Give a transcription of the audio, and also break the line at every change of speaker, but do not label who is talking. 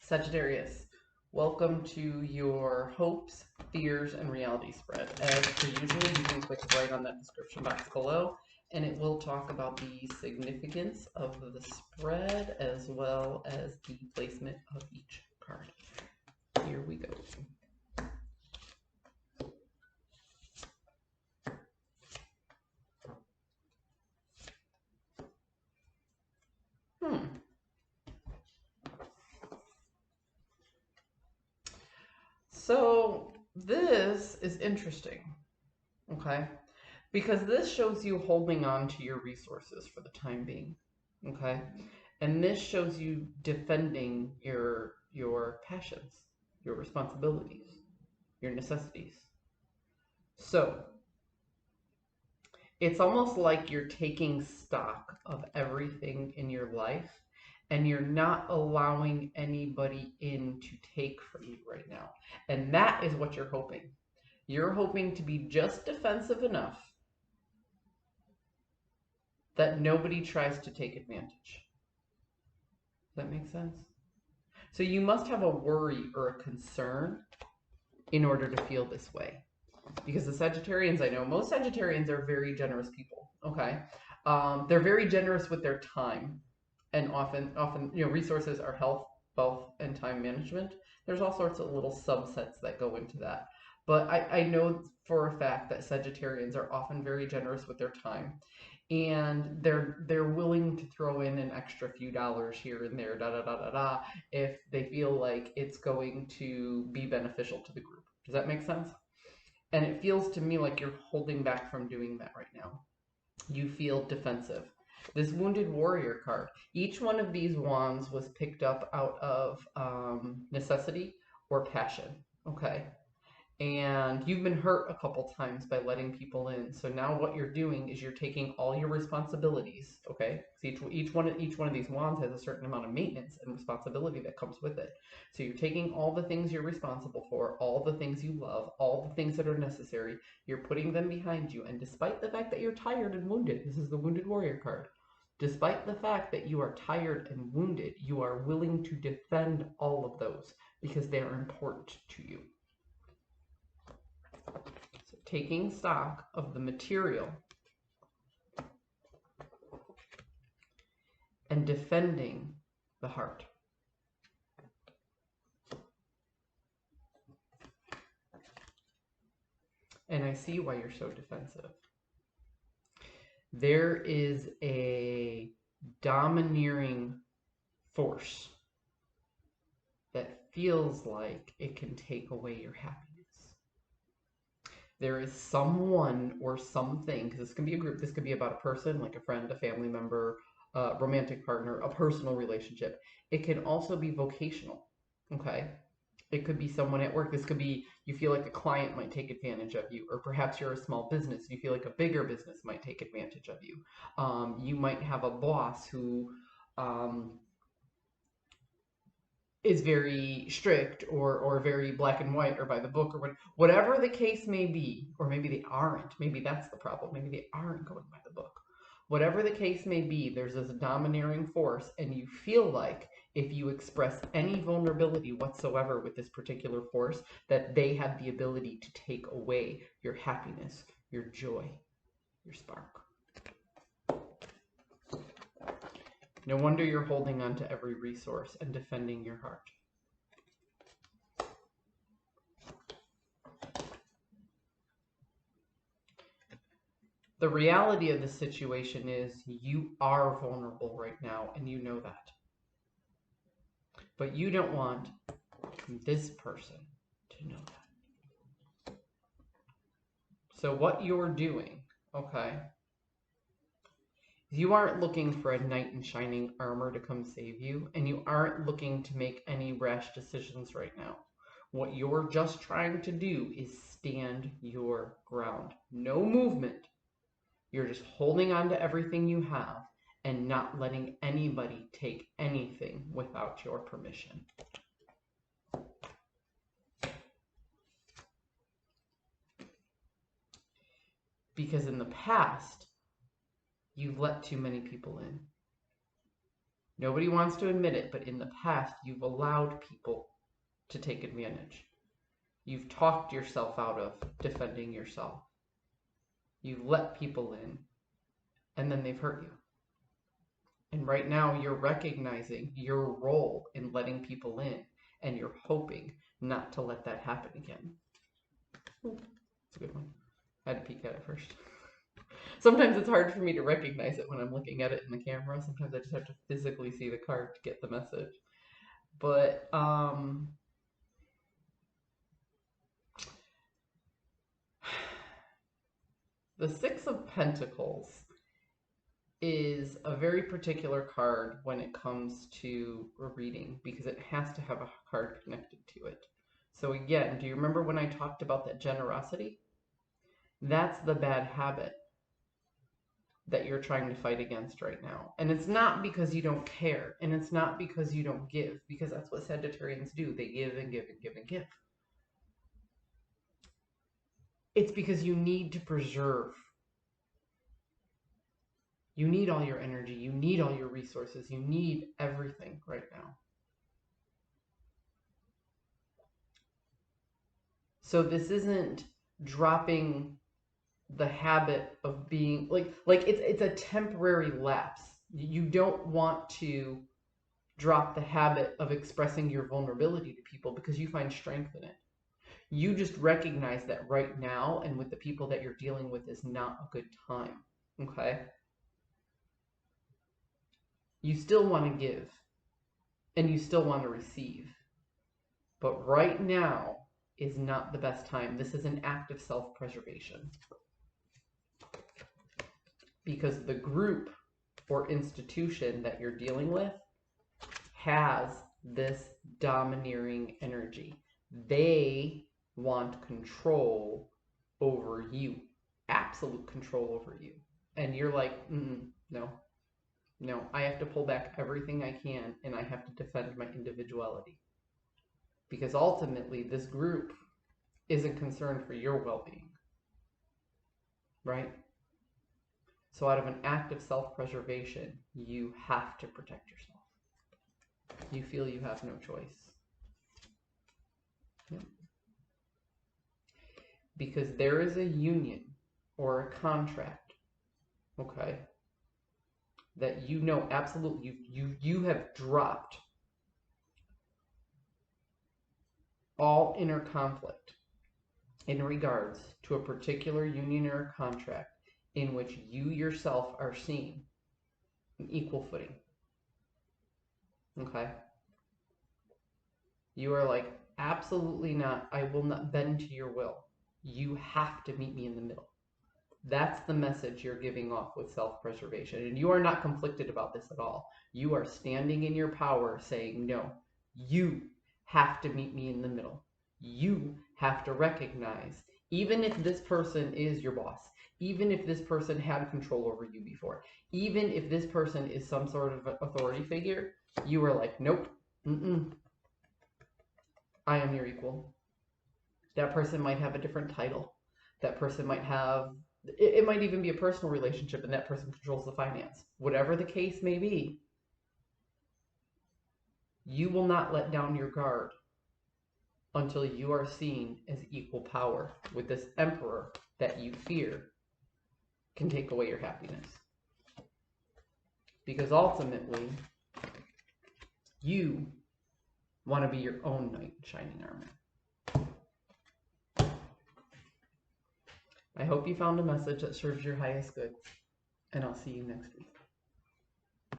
Sagittarius, welcome to your hopes, fears, and reality spread. As per usual, you can click right on that description box below, and it will talk about the significance of the spread as well as the placement of each card. Here we go. So this is interesting, okay? Because this shows you holding on to your resources for the time being, okay? And this shows you defending your passions, your responsibilities, your necessities. So it's almost like you're taking stock of everything in your life and you're not allowing anybody in to take from you right now. And that is what you're hoping. You're hoping to be just defensive enough that nobody tries to take advantage. Does that make sense? So you must have a worry or a concern in order to feel this way. Because the Sagittarians, I know most Sagittarians are very generous people, okay? They're very generous with their time. And often, resources are health, wealth, and time management. There's all sorts of little subsets that go into that. But I know for a fact that Sagittarians are often very generous with their time. And they're willing to throw in an extra few dollars here and there, if they feel like it's going to be beneficial to the group. Does that make sense? And it feels to me like you're holding back from doing that right now. You feel defensive. This Wounded Warrior card, each one of these wands was picked up out of necessity or passion, okay? And you've been hurt a couple times by letting people in. So now what you're doing is you're taking all your responsibilities, okay? So each one of these wands has a certain amount of maintenance and responsibility that comes with it. So you're taking all the things you're responsible for, all the things you love, all the things that are necessary, you're putting them behind you. And despite the fact that you're tired and wounded, this is the Wounded Warrior card, despite the fact that you are tired and wounded, you are willing to defend all of those because they are important to you. So taking stock of the material and defending the heart. And I see why you're so defensive. There is a domineering force that feels like it can take away your happiness. There is someone or something, because this can be a group, this could be about a person, like a friend, a family member, a romantic partner, a personal relationship. It can also be vocational, okay? It could be someone at work. This could be, you feel like a client might take advantage of you, or perhaps you're a small business. You feel like a bigger business might take advantage of you. You might have a boss who is very strict or very black and white or by the book or whatever the case may be, or maybe they aren't. Maybe that's the problem. Maybe they aren't going by the book. Whatever the case may be, there's this domineering force, and you feel like if you express any vulnerability whatsoever with this particular force, that they have the ability to take away your happiness, your joy, your spark. No wonder you're holding on to every resource and defending your heart. The reality of the situation is you are vulnerable right now, and you know that. But you don't want this person to know that. So what you're doing, okay, you aren't looking for a knight in shining armor to come save you, and you aren't looking to make any rash decisions right now. What you're just trying to do is stand your ground. No movement. You're just holding on to everything you have and not letting anybody take anything without your permission. Because in the past, you've let too many people in. Nobody wants to admit it, but in the past, you've allowed people to take advantage. You've talked yourself out of defending yourself. You've let people in, and then they've hurt you. And right now, you're recognizing your role in letting people in, and you're hoping not to let that happen again. Ooh, that's a good one. I had to peek at it first. Sometimes it's hard for me to recognize it when I'm looking at it in the camera. Sometimes I just have to physically see the card to get the message. But the Six of Pentacles is a very particular card when it comes to a reading because it has to have a card connected to it. So again, do you remember when I talked about that generosity? That's the bad habit that you're trying to fight against right now. And it's not because you don't care, and it's not because you don't give, because that's what Sagittarians do. They give and give and give and give. It's because you need to preserve. You need all your energy. You need all your resources. You need everything right now. So this isn't dropping the habit of being like it's a temporary lapse. You don't want to drop the habit of expressing your vulnerability to people because you find strength in it. You just recognize that right now and with the people that you're dealing with is not a good time. Okay? You still want to give and you still want to receive. But right now is not the best time. This is an act of self-preservation. Because the group or institution that you're dealing with has this domineering energy. They want control over you, absolute control over you. And you're like, no, I have to pull back everything I can and I have to defend my individuality. Because ultimately, this group isn't concerned for your well-being, right? So out of an act of self-preservation, you have to protect yourself. You feel you have no choice. Yep. Because there is a union or a contract, okay, that you know absolutely you have dropped all inner conflict in regards to a particular union or contract in which you yourself are seen in equal footing. Okay? You are like, absolutely not. I will not bend to your will. You have to meet me in the middle. That's the message you're giving off with self-preservation. And you are not conflicted about this at all. You are standing in your power saying, no, you have to meet me in the middle. You have to recognize, even if this person is your boss, even if this person had control over you before, even if this person is some sort of authority figure, you are like, nope, I am your equal. That person might have a different title. That person might have, it might even be a personal relationship and that person controls the finance. Whatever the case may be, you will not let down your guard until you are seen as equal power with this emperor that you fear can take away your happiness. Because ultimately, you want to be your own knight in shining armor. I hope you found a message that serves your highest good, and I'll see you next week.